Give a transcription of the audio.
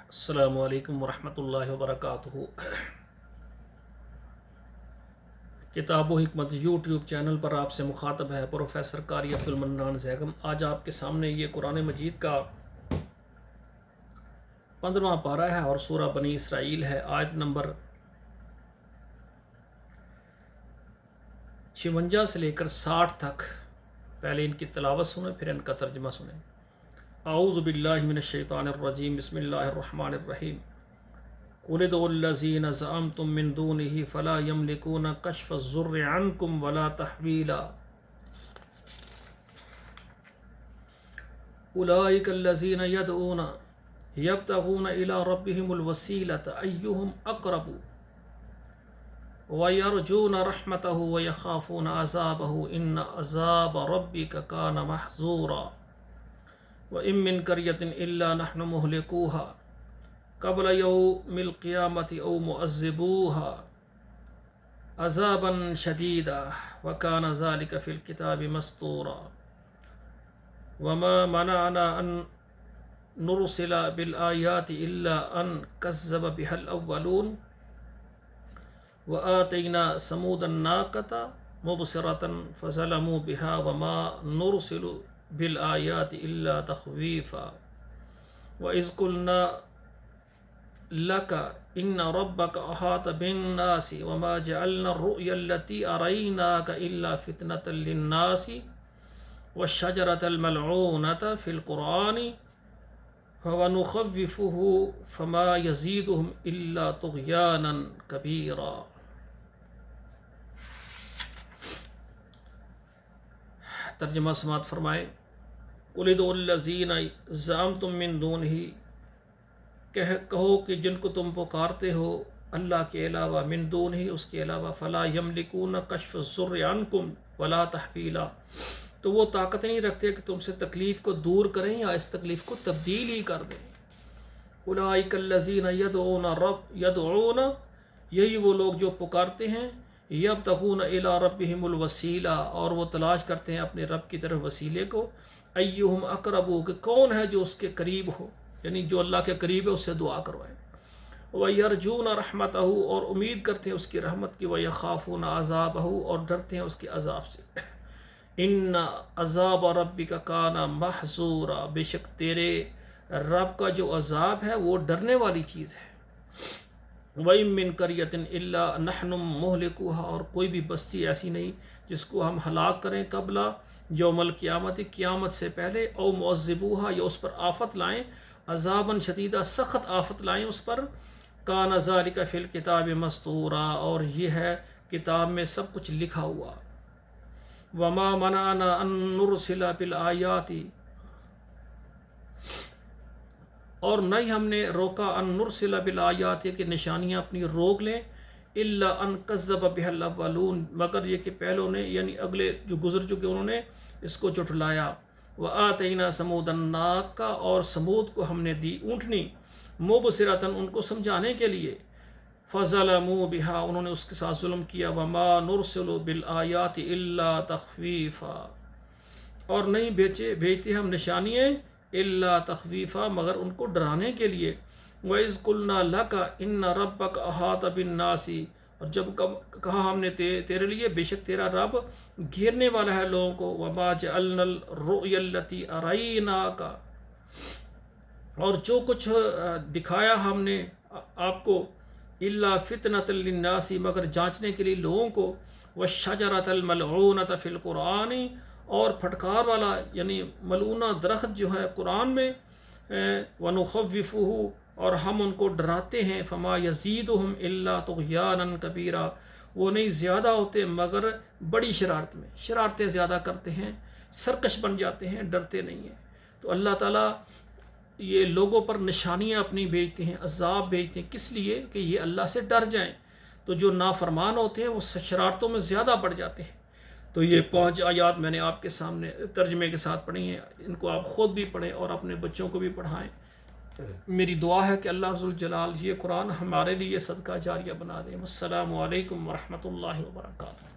السلام علیکم ورحمۃ اللہ وبرکاتہ۔ کتاب و حکمت یوٹیوب چینل پر آپ سے مخاطب ہے پروفیسر قاری عبدالمنان زیگم۔ آج آپ کے سامنے یہ قرآن مجید کا 15واں پارہ ہے اور سورہ بنی اسرائیل ہے، آیت نمبر 56 سے لے کر 60 تک۔ پہلے ان کی تلاوت سنیں پھر ان کا ترجمہ سنیں۔ اعوذ باللہ من الشیطان الرجیم، بسم اللہ الرحمن الرحیم۔ قل ادعوا الذین زعمتم من دونہ فلا یملکون کشف الضر عنکم ولا تحویلا اولئک الذین یدعون یبتغون الی ربہم الوسیلۃ ایہم اقرب وَيَرْجُونَ رَحْمَتَهُ وَيَخَافُونَ عَذَابَهُ إِنَّ عَذَابَ رَبِّكَ كَانَ مَحْذُورًا وَإِن مِّن قَرْيَةٍ إِلَّا نَحْنُ مُهْلِكُوهَا قَبْلَ يَوْمِ الْقِيَامَةِ أَوْ مُعَذِّبُوهَا عَذَابًا شَدِيدًا وَكَانَ ذَلِكَ فِي الْكِتَابِ مَسْطُورًا وَمَا مَنَعَنَا أَن نُرْسِلَ بِالْآيَاتِ إِلَّا أَن كَذَّبَ بِهَا الْأَوَّلُونَ وَآتَيْنَا ثَمُودَ النَّاقَةَ مُبْصِرَةً فَظَلَمُوا بِهَا وَمَا نُرْسِلُ بِالْآيَاتِ إِلَّا تَخْوِيفًا وَإِذْ قُلْنَا لَكَ إِنَّ رَبَّكَ أَحَاطَ بِالنَّاسِ وَمَا جَعَلْنَا الرُّؤْيَا الَّتِي أَرَيْنَاكَ إِلَّا فِتْنَةً لِلنَّاسِ وَالشَّجَرَةَ الْمَلْعُونَةَ فِي الْقُرْآنِ وَنُخَوِّفُهُ فَمَا يَزِيدُهُمْ إِلَّا طُغْيَانًا كَبِيرًا۔ ترجمہ سماعت فرمائیں۔ قُلِ ادْعُوا الَّذِينَ زَعَمْتُم مِّن دُونِهِ، کہو کہ جن کو تم پکارتے ہو اللہ کے علاوہ، من دونہ اس کے علاوہ، فلا یملکون کشف الضر عنکم ولا تحویلا، تو وہ طاقت نہیں رکھتے کہ تم سے تکلیف کو دور کریں یا اس تکلیف کو تبدیل ہی کر دیں۔ اولئک الذین یدعون، یہی وہ لوگ جو پکارتے ہیں، یبتغون الی ربہم الوسیلہ، اور وہ تلاش کرتے ہیں اپنے رب کی طرف وسیلے کو، ایہم اقرب، کہ کون ہے جو اس کے قریب ہو، یعنی جو اللہ کے قریب ہے اس سے دعا کروائیں۔ وَيَرْجُونَ رَحْمَتَهُ، اور امید کرتے ہیں اس کی رحمت کی، وَيَخَافُونَ عَذَابَهُ، اور ڈرتے ہیں اس کے عذاب سے۔ إِنَّ عَذَابَ رَبِّكَ كَانَ مَحْذُورًا، بے شک تیرے رب کا جو عذاب ہے وہ ڈرنے والی چیز ہے۔ وَإِن مِّن قَرْيَةٍ إِلَّا نَحْنُ مُهْلِكُوهَا، اور کوئی بھی بستی ایسی نہیں جس کو ہم ہلاک کریں، قبل یوم القیامت، قیامت سے پہلے، او معذبوها، یا اس پر آفت لائیں، عذاباً شدیدہ، سخت آفت لائیں اس پر، کان ذالک فی الکتاب مسطورا، اور یہ ہے کتاب میں سب کچھ لکھا ہوا۔ وما منعنا ان نرسل بالآیات، اور نہ ہی ہم نے روکا ان نرسل بالآیات، کہ نشانیاں اپنی روک لیں، الا ان کذب بها الاولون، مگر یہ کہ پہلوں نے، یعنی اگلے جو گزر چکے انہوں نے اس کو جھٹلایا۔ وآتینا ثمود الناقہ، اور ثمود کو ہم نے دی اونٹنی، مبصرۃ، ان کو سمجھانے کے لیے، فظلموا بها، انہوں نے اس کے ساتھ ظلم کیا، وما نرسل بالآیات الا تخویفا، اور نہیں بھیجتے ہم نشانیاں الا تخویفا، مگر ان کو ڈرانے کے لیے۔ وَإِذْ قُلْنَا لَكَ إِنَّ رَبَّكَ أَحَاطَ بِالنَّاسِ، اور جب کہا ہم نے تیرے لیے، بے شک تیرا رب گھیرنے والا ہے لوگوں کو، وَمَا جَعَلْنَا الرُّؤْيَا الَّتِي أَرَيْنَاكَ، اور جو کچھ دکھایا ہم نے آپ کو، إِلَّا فِتْنَةً لِلنَّاسِ، مگر جانچنے کے لیے لوگوں کو، وَالشَّجَرَةَ الْمَلْعُونَةَ فِي الْقُرْآنِ، اور پھٹکار والا یعنی ملعونہ درخت جو ہے قرآن میں، وَنُخَوِّفُهُ، اور ہم ان کو ڈراتے ہیں، فَمَا يَزِيدُهُمْ إِلَّا طُغْيَانًا كَبِيرًا، وہ نہیں زیادہ ہوتے مگر بڑی شرارت میں، شرارتیں زیادہ کرتے ہیں، سرکش بن جاتے ہیں، ڈرتے نہیں ہیں۔ تو اللہ تعالیٰ یہ لوگوں پر نشانیاں اپنی بھیجتے ہیں، عذاب بھیجتے ہیں، کس لیے کہ یہ اللہ سے ڈر جائیں۔ تو جو نافرمان ہوتے ہیں وہ شرارتوں میں زیادہ بڑھ جاتے ہیں۔ تو یہ 5 آیات میں نے آپ کے سامنے ترجمے کے ساتھ پڑھی ہیں، ان کو آپ خود بھی پڑھیں اور اپنے بچوں کو بھی پڑھائیں۔ میری دعا ہے کہ اللہ ذوالجلال یہ قرآن ہمارے لیے صدقہ جاریہ بنا دیں۔ السلام علیکم ورحمۃ اللہ وبرکاتہ۔